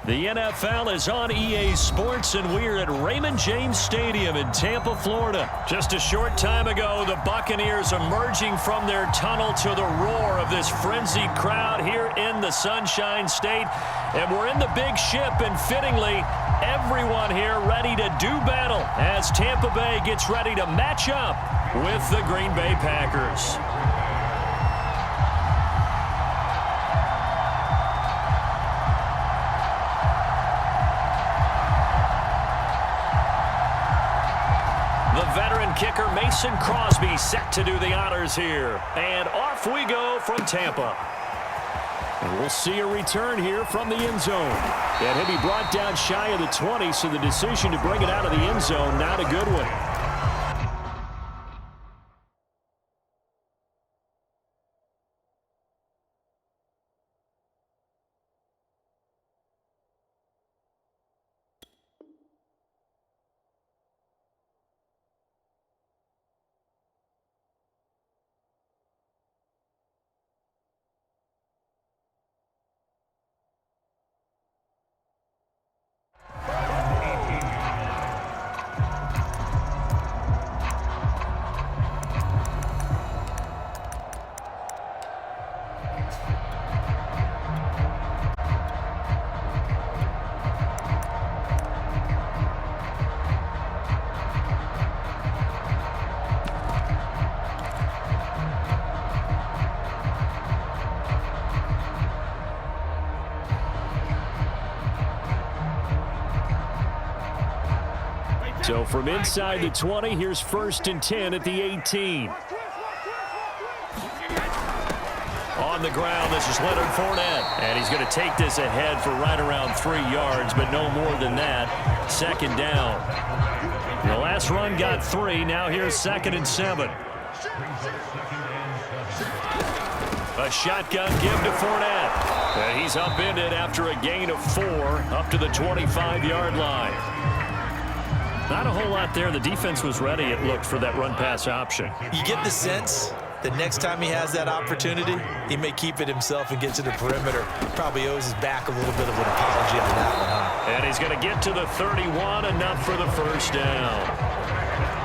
The NFL is on EA Sports, and we're at Raymond James Stadium in Tampa, Florida. Just a short time ago, the Buccaneers emerging from their tunnel to the roar of this frenzied crowd here in the Sunshine State. And we're in the big ship, and fittingly, everyone here ready to do battle as Tampa Bay gets ready to match up with the Green Bay Packers. Veteran kicker Mason Crosby set to do the honors here. And off we go from Tampa. And we'll see a return here from the end zone. And he'll be brought down shy of the 20, so the decision to bring it out of the end zone, not a good one. So from inside the 20, here's 1st and 10 at the 18. On the ground, this is Leonard Fournette. And he's going to take this ahead for right around 3 yards, but no more than that. 2nd down. The last run got 3. Now here's 2nd and 7. A shotgun give to Fournette. And he's upended after a gain of 4 up to the 25-yard line. Not a whole lot there. The defense was ready, it looked, for that run-pass option. You get the sense that next time he has that opportunity, he may keep it himself and get to the perimeter. Probably owes his back a little bit of an apology on that one, huh? And he's going to get to the 31, enough for the 1st down.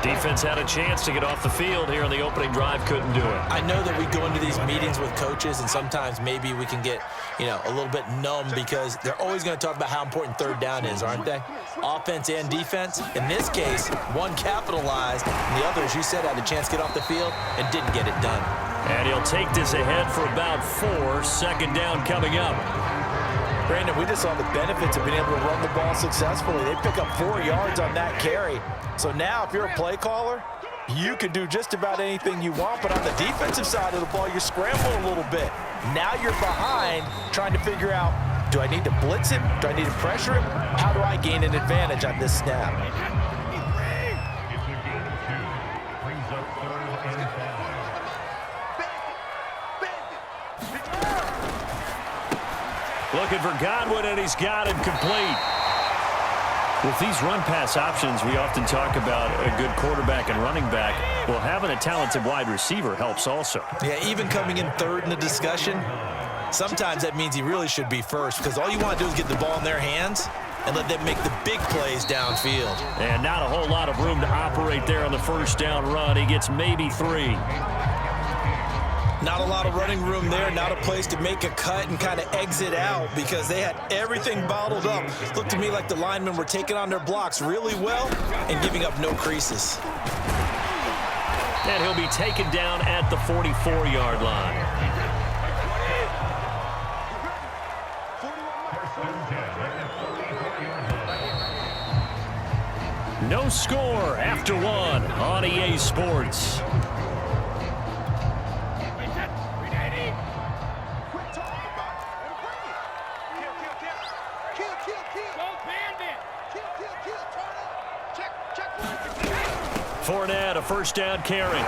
Defense had a chance to get off the field here on the opening drive, couldn't do it. I know that we go into these meetings with coaches, and sometimes maybe we can get, a little bit numb because they're always going to talk about how important 3rd down is, aren't they? Offense and defense. In this case, one capitalized, and the other, as you said, had a chance to get off the field and didn't get it done. And he'll take this ahead for about 4. 2nd down coming up. Brandon, we just saw the benefits of being able to run the ball successfully. They pick up 4 yards on that carry. So now, if you're a play caller, you can do just about anything you want. But on the defensive side of the ball, you're scrambling a little bit. Now you're behind, trying to figure out, do I need to blitz him? Do I need to pressure him? How do I gain an advantage on this snap? Looking for Godwin, and he's got him complete. With these run-pass options, we often talk about a good quarterback and running back. Well, having a talented wide receiver helps also. Yeah, even coming in 3rd in the discussion, sometimes that means he really should be 1st, because all you want to do is get the ball in their hands and let them make the big plays downfield. And not a whole lot of room to operate there on the 1st down run. He gets maybe 3. Not a lot of running room there, not a place to make a cut and kind of exit out because they had everything bottled up. Looked to me like the linemen were taking on their blocks really well and giving up no creases. And he'll be taken down at the 44-yard line. No score after 1 on EA Sports. Fournette, a 1st down carry. A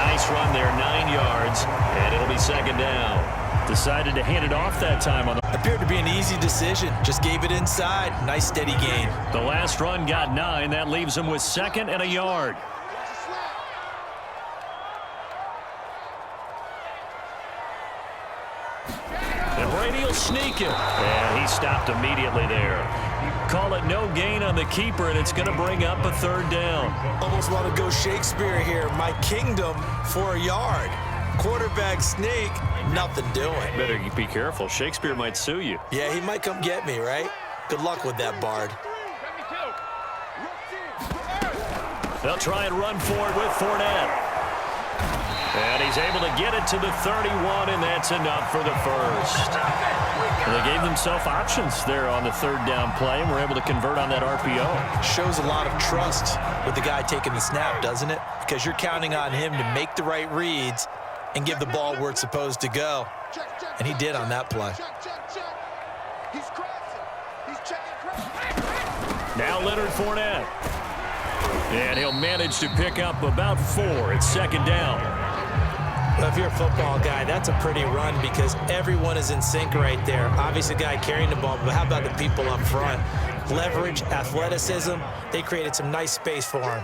nice run there, 9 yards, and it'll be 2nd down. Decided to hand it off that time. Appeared to be an easy decision. Just gave it inside. Nice steady gain. The last run got 9. That leaves him with 2nd and a yard. Brady will sneak it. And he stopped immediately there. Call it no gain on the keeper, and it's going to bring up a third down. Almost want to go Shakespeare here. My kingdom for a yard. Quarterback sneak, nothing doing. Better be careful. Shakespeare might sue you. Yeah, he might come get me, right? Good luck with that, Bard. They'll try and run forward with Fournette. And he's able to get it to the 31, and that's enough for the first. And they gave themselves options there on the third down play, and were able to convert on that RPO. Shows a lot of trust with the guy taking the snap, doesn't it? Because you're counting on him to make the right reads and give the ball where it's supposed to go. And he did on that play. Now Leonard Fournette. And he'll manage to pick up about 4. It's second down. Well, if you're a football guy, that's a pretty run because everyone is in sync right there. Obviously, the guy carrying the ball, but how about the people up front? Leverage, athleticism, they created some nice space for him.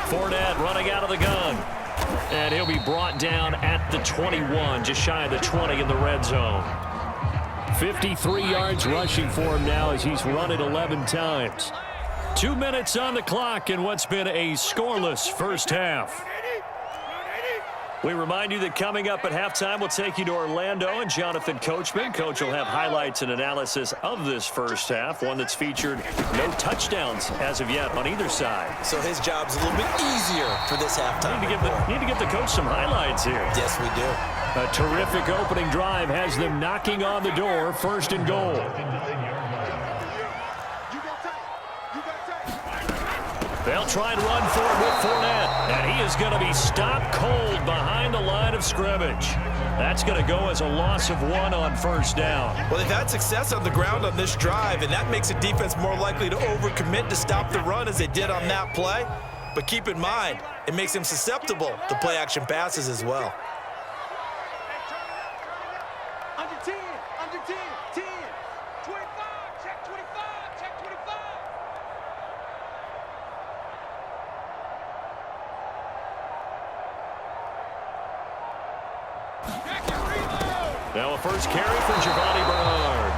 Fournette running out of the gun. And he'll be brought down at the 21, just shy of the 20 in the red zone. 53 yards rushing for him now as he's run it 11 times. 2 minutes on the clock in what's been a scoreless first half. We remind you that coming up at halftime, we'll take you to Orlando and Jonathan Coachman. Coach will have highlights and analysis of this first half, one that's featured no touchdowns as of yet on either side. So his job's a little bit easier for this halftime. Need to give the coach some highlights here. Yes, we do. A terrific opening drive has them knocking on the door, first and goal. They'll try and run for it with Fournette, and he is going to be stopped cold behind the line of scrimmage. That's going to go as a loss of 1 on first down. Well, they've had success on the ground on this drive, and that makes a defense more likely to overcommit to stop the run as they did on that play. But keep in mind, it makes them susceptible to play-action passes as well. Under 10, 10, 25, check 25, check 25. Now a first carry for Giovanni Bernard.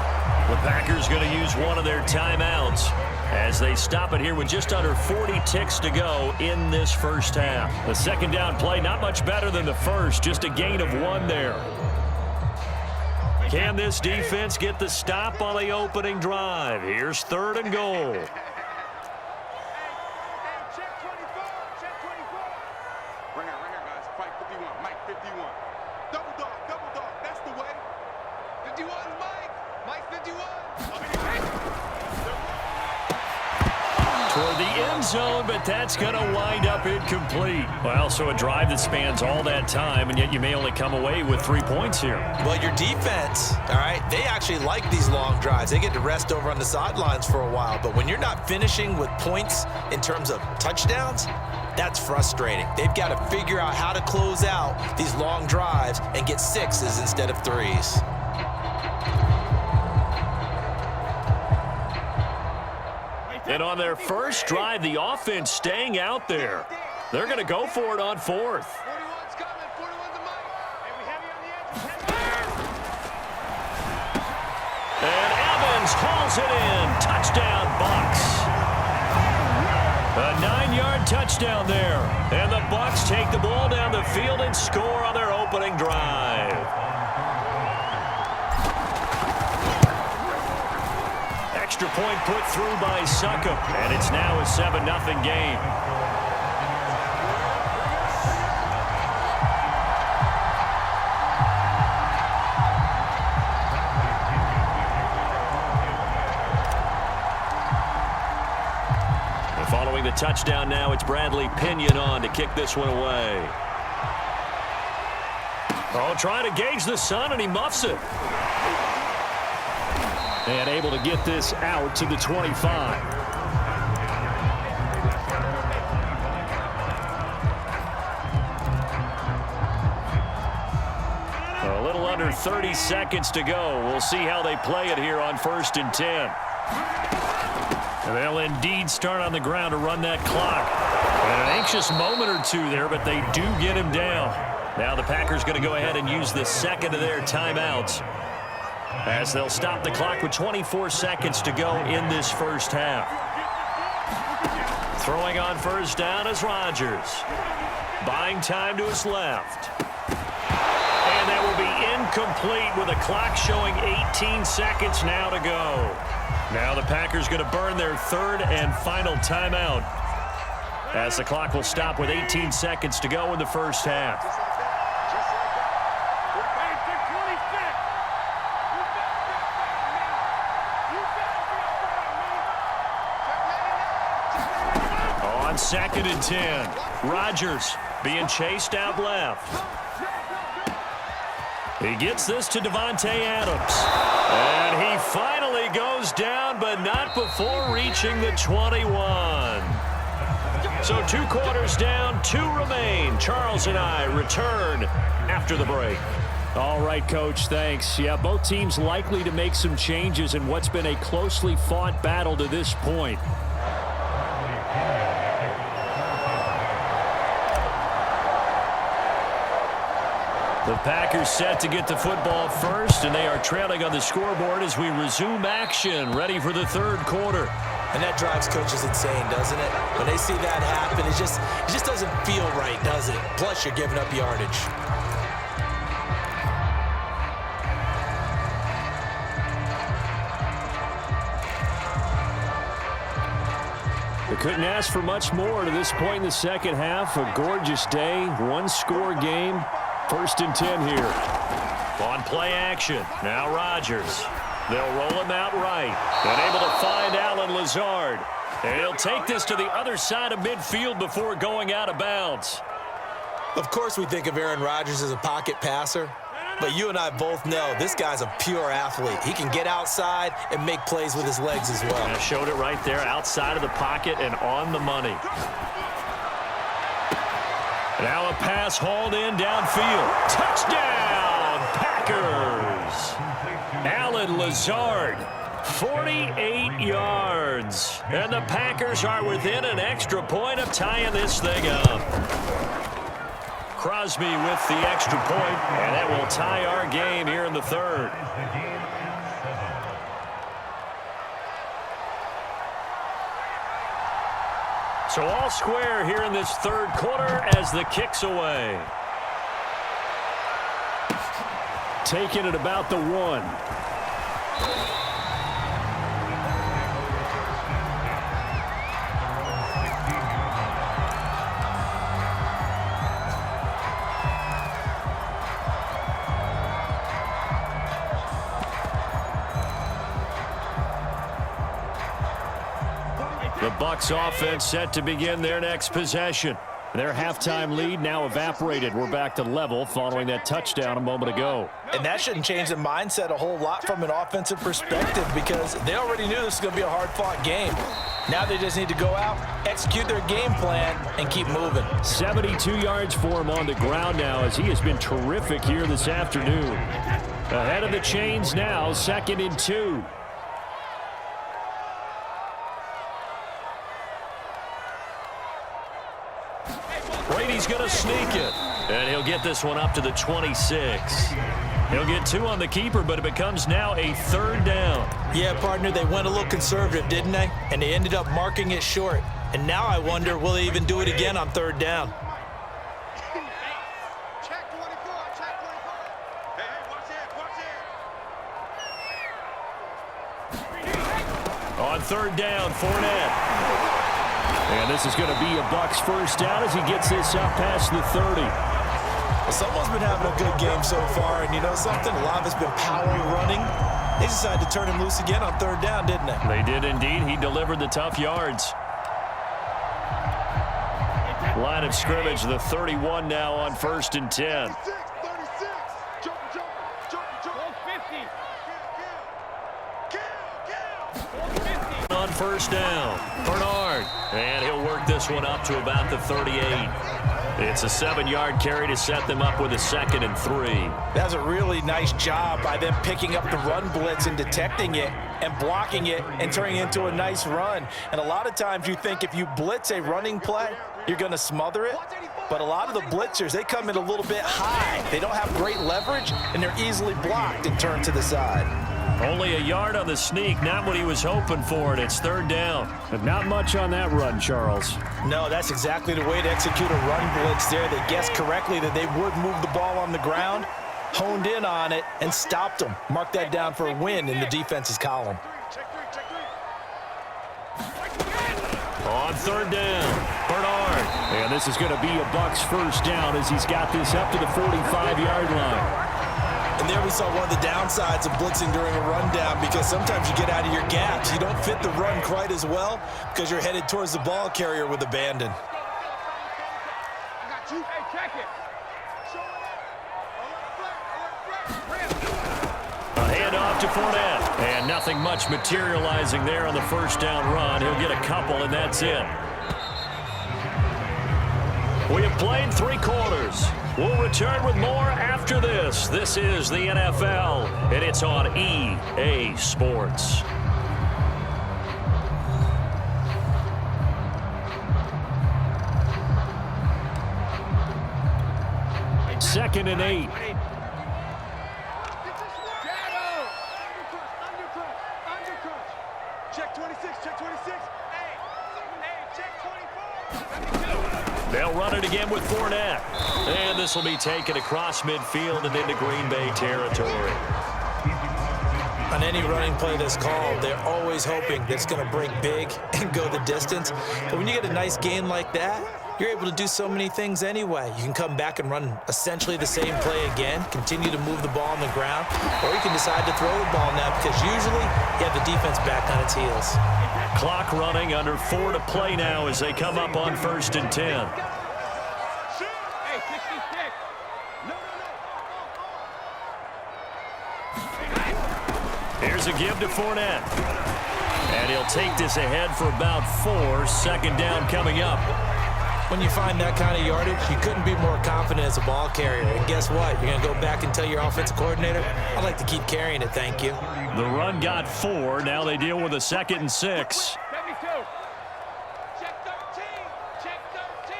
The Packers going to use one of their timeouts as they stop it here with just under 40 ticks to go in this first half. The second down play not much better than the first, just a gain of 1 there. Can this defense get the stop on the opening drive? Here's third and goal. Check 24, check 24. Right here, guys. Fight 51, Mike 51. Double dog, that's the way. 51, Mike 51. Toward the end zone, but that's going to wind up incomplete. Well, so a drive that spans all that time, and yet you may only come away with 3 points here. Well, your defense, all right, they actually like these long drives. They get to rest over on the sidelines for a while, but when you're not finishing with points in terms of touchdowns, that's frustrating. They've got to figure out how to close out these long drives and get 6s instead of 3s. And on their first drive, the offense staying out there. They're going to go for it on 4th. 41's coming, 41's a Mike. Hey, we heavy on the edge. And Evans hauls it in. Touchdown, Bucs. A 9-yard touchdown there. And the Bucs take the ball down the field and score on their opening drive. Extra point put through by Succop, and it's now a 7-0 game. And following the touchdown now, it's Bradley Pinion on to kick this one away. Oh, trying to gauge the sun, and he muffs it. And able to get this out to the 25. A little under 30 seconds to go. We'll see how they play it here on 1st and 10. They'll indeed start on the ground to run that clock. And an anxious moment or two there, but they do get him down. Now the Packers going to go ahead and use the second of their timeouts, as they'll stop the clock with 24 seconds to go in this first half. Throwing on first down is Rodgers. Buying time to his left. And that will be incomplete with a clock showing 18 seconds now to go. Now the Packers going to burn their third and final timeout, as the clock will stop with 18 seconds to go in the first half. On 2nd and 10, Rodgers being chased out left. He gets this to Davante Adams. And he finally goes down, but not before reaching the 21. So 2 quarters down, 2 remain. Charles and I return after the break. All right, Coach, thanks. Yeah, both teams likely to make some changes in what's been a closely fought battle to this point. The Packers set to get the football first, and they are trailing on the scoreboard as we resume action, ready for the third quarter. And that drives coaches insane, doesn't it? When they see that happen, it just doesn't feel right, does it? Plus, you're giving up yardage. They couldn't ask for much more to this point in the second half. A gorgeous day, one-score game. 1st and 10 here. On play action, now Rodgers. They'll roll him out right. And able to find Allen Lazard. And he'll take this to the other side of midfield before going out of bounds. Of course we think of Aaron Rodgers as a pocket passer, but you and I both know this guy's a pure athlete. He can get outside and make plays with his legs as well. I showed it right there, outside of the pocket and on the money. Now a pass hauled in downfield. Touchdown, Packers! Allen Lazard, 48 yards. And the Packers are within an extra point of tying this thing up. Crosby with the extra point, and that will tie our game here in the third. So all square here in this third quarter as the kick's away. Taking it about the 1. The Bucs offense set to begin their next possession. Their halftime lead now evaporated. We're back to level following that touchdown a moment ago. And that shouldn't change the mindset a whole lot from an offensive perspective, because they already knew this was going to be a hard-fought game. Now they just need to go out, execute their game plan, and keep moving. 72 yards for him on the ground now, as he has been terrific here this afternoon. Ahead of the chains now, 2nd and 2. Brady's going to sneak it. And he'll get this one up to the 26. He'll get 2 on the keeper, but it becomes now a 3rd down. Yeah, partner, they went a little conservative, didn't they? And they ended up marking it short. And now I wonder, will they even do it again on 3rd down? Check 24, check 24. Hey, watch it, watch it. On 3rd down, Fournette. And this is going to be a Bucs first down as he gets this up past the 30. Well, someone's been having a good game so far, and you know something? A lot of it's been power running. They decided to turn him loose again on 3rd down, didn't they? They did indeed. He delivered the tough yards. Line of scrimmage, the 31 now on 1st and 10. 36, 36. Jump, jump, jump, jump. 50. Kill. On 1st down, Bernard. And he'll work this one up to about the 38. It's a 7-yard carry to set them up with a 2nd and 3. That's a really nice job by them picking up the run blitz and detecting it. and blocking it and turning it into a nice run. And a lot of times you think if you blitz a running play, you're going to smother it. But a lot of the blitzers, they come in a little bit high. They don't have great leverage, and they're easily blocked and turned to the side. Only a yard on the sneak, not what he was hoping for, and it's third down. But not much on that run, Charles. No, that's exactly the way to execute a run blitz there. They guessed correctly that they would move the ball on the ground, honed in on it, and stopped them. Mark that down for a win in the defense's column. On third down, Bernard. And this is going to be a Bucs first down as he's got this up to the 45-yard line. And there we saw one of the downsides of blitzing during a rundown, because sometimes you get out of your gaps. You don't fit the run quite as well because you're headed towards the ball carrier with abandon. I got you. Hey, check it. A handoff to Fournette. And nothing much materializing there on the first down run. He'll get a couple, and that's it. We have played 3 quarters. We'll return with more after this. This is the NFL, and it's on EA Sports. Second and 8. Check 26, check 26. Hey, check 24. They'll run it again with Fournette. And this will be taken across midfield and into Green Bay territory. On any running play that's called, they're always hoping that it's going to break big and go the distance. But when you get a nice gain like that, you're able to do so many things anyway. You can come back and run essentially the same play again, continue to move the ball on the ground, or you can decide to throw the ball now because usually you have the defense back on its heels. Clock running, under 4 to play now as they come up on 1st and 10. Hey, 66. No. Here's a give to Fournette. And he'll take this ahead for about 4. Second down coming up. When you find that kind of yardage, you couldn't be more confident as a ball carrier. And guess what? You're going to go back and tell your offensive coordinator, I'd like to keep carrying it, thank you. The run got 4. Now they deal with a 2nd and 6. 72. Check 13. Check 13.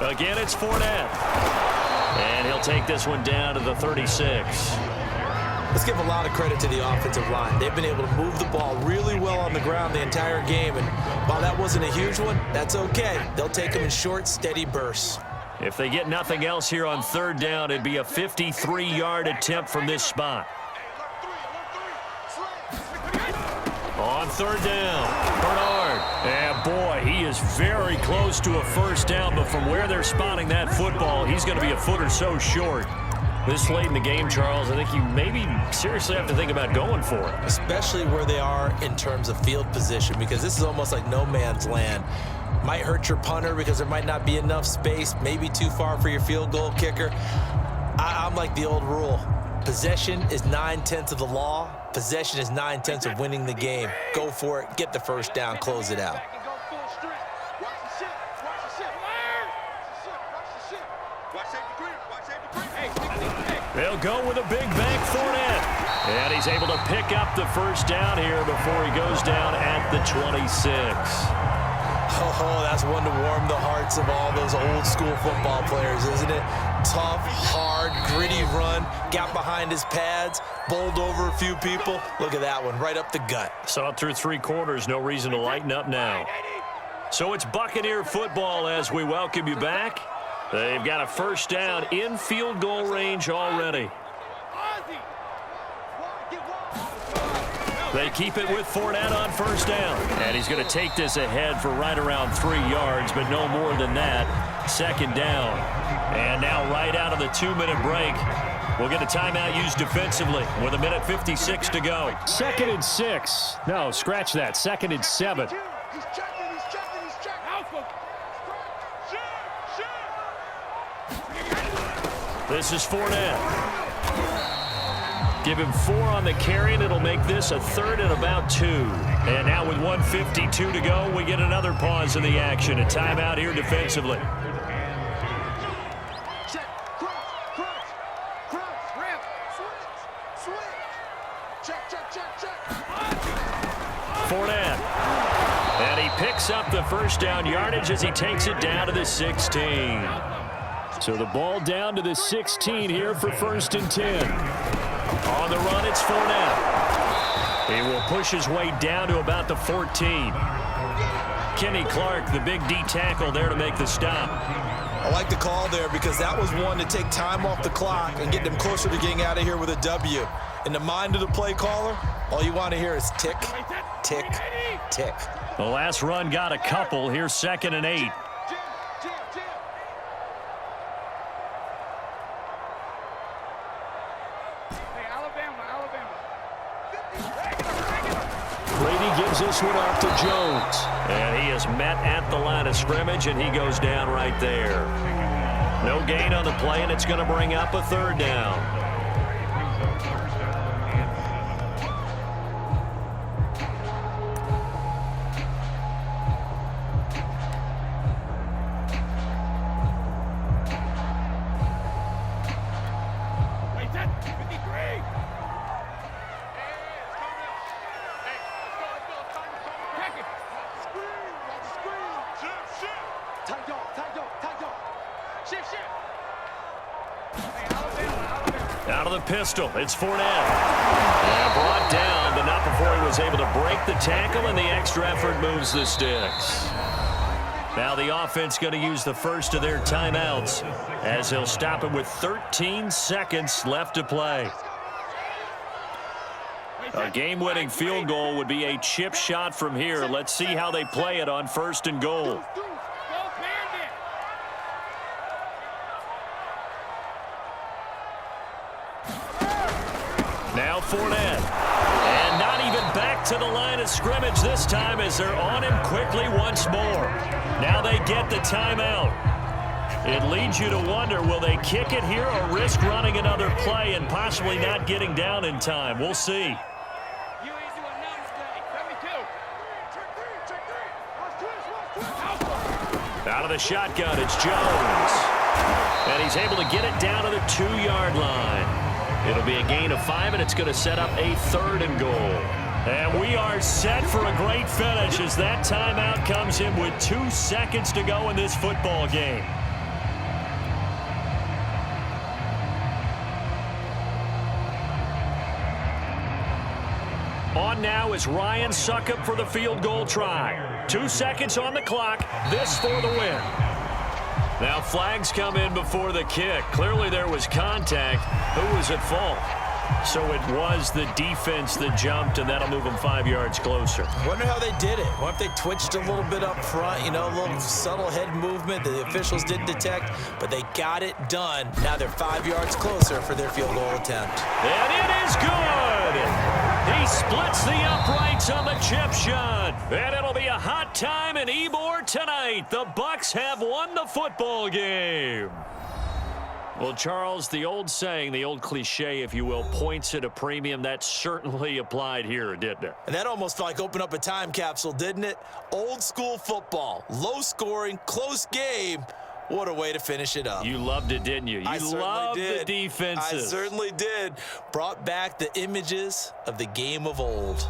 Check. Again, it's Fournette. And he'll take this one down to the 36. Let's give a lot of credit to the offensive line. They've been able to move the ball really well on the ground the entire game. And while that wasn't a huge one, that's okay. They'll take them in short, steady bursts. If they get nothing else here on third down, it'd be a 53-yard attempt from this spot. On third down, Bernard. And boy, he is very close to a first down, but from where they're spotting that football, he's going to be a foot or so short. This late in the game, Charles, I think you maybe seriously have to think about going for it. Especially where they are in terms of field position, because this is almost like no man's land. Might hurt your punter because there might not be enough space, maybe too far for your field goal kicker. I'm like the old rule. Possession is 9/10 of the law. Possession is 9/10 of winning the game. Go for it, get the first down, close it out. They'll go with a big bank Fournette. And he's able to pick up the first down here before he goes down at the 26. Oh, that's one to warm the hearts of all those old school football players, isn't it? Tough, hard, gritty run, got behind his pads, bowled over a few people. Look at that one, right up the gut. Saw it through 3 quarters, no reason to lighten up now. So it's Buccaneer football as we welcome you back. They've got a first down in field goal range already. They keep it with Fournette on first down. And he's going to take this ahead for right around 3 yards, but no more than that. Second down. And now right out of the 2-minute break, we'll get a timeout used defensively with 1:56 to go. 2nd and 6. No, scratch that. 2nd and 7. He's checking, he's checking, he's checking. This is Fournette. Give him 4 on the carry, and it'll make this a 3rd and about 2. And now with 1:52 to go, we get another pause in the action. A timeout here defensively. Check, crunch, crunch, crunch, ramp, switch, switch. And he picks up the first down yardage as he takes it down to the 16. So the ball down to the 16 here for 1st and 10. On the run, it's Fournette. He will push his way down to about the 14. Kenny Clark, the big D tackle there to make the stop. I like the call there because that was one to take time off the clock and get them closer to getting out of here with a W. In the mind of the play caller, all you want to hear is tick, tick, tick. The last run got a couple. Here's 2nd and 8. Brady gives this one off to Jones. And he is met at the line of scrimmage, and he goes down right there. No gain on the play, and it's going to bring up a 3rd down. Out of the pistol, it's Fournette. And brought down, but not before he was able to break the tackle, and the extra effort moves the sticks. Now the offense going to use the first of their timeouts as he'll stop it with 13 seconds left to play. A game-winning field goal would be a chip shot from here. Let's see how they play it on 1st and goal. Now Fournette. And not even back to the line of scrimmage this time as they're on him quickly once more. Now they get the timeout. It leads you to wonder, will they kick it here or risk running another play and possibly not getting down in time? We'll see. Out of the shotgun, it's Jones. And he's able to get it down to the 2-yard line. It'll be a gain of 5, and it's going to set up a 3rd and goal. And we are set for a great finish as that timeout comes in with 2 seconds to go in this football game. On now is Ryan Succop for the field goal try. 2 seconds on the clock. This for the win. Now flags come in before the kick. Clearly there was contact. Who was at fault? So it was the defense that jumped, and that'll move them 5 yards closer. I wonder how they did it. What if they twitched a little bit up front, you know, a little subtle head movement that the officials didn't detect, but they got it done. Now they're 5 yards closer for their field goal attempt. And it is good! He splits the uprights on the chip shot. And it'll be a hot time in Ybor tonight. The Bucs have won the football game. Well, Charles, the old saying, the old cliche, if you will, points at a premium. That certainly applied here, didn't it? And that almost felt like opened up a time capsule, didn't it? Old school football, low scoring, close game. What a way to finish it up. You loved it, didn't you? You loved the defenses. I certainly did. Brought back the images of the game of old.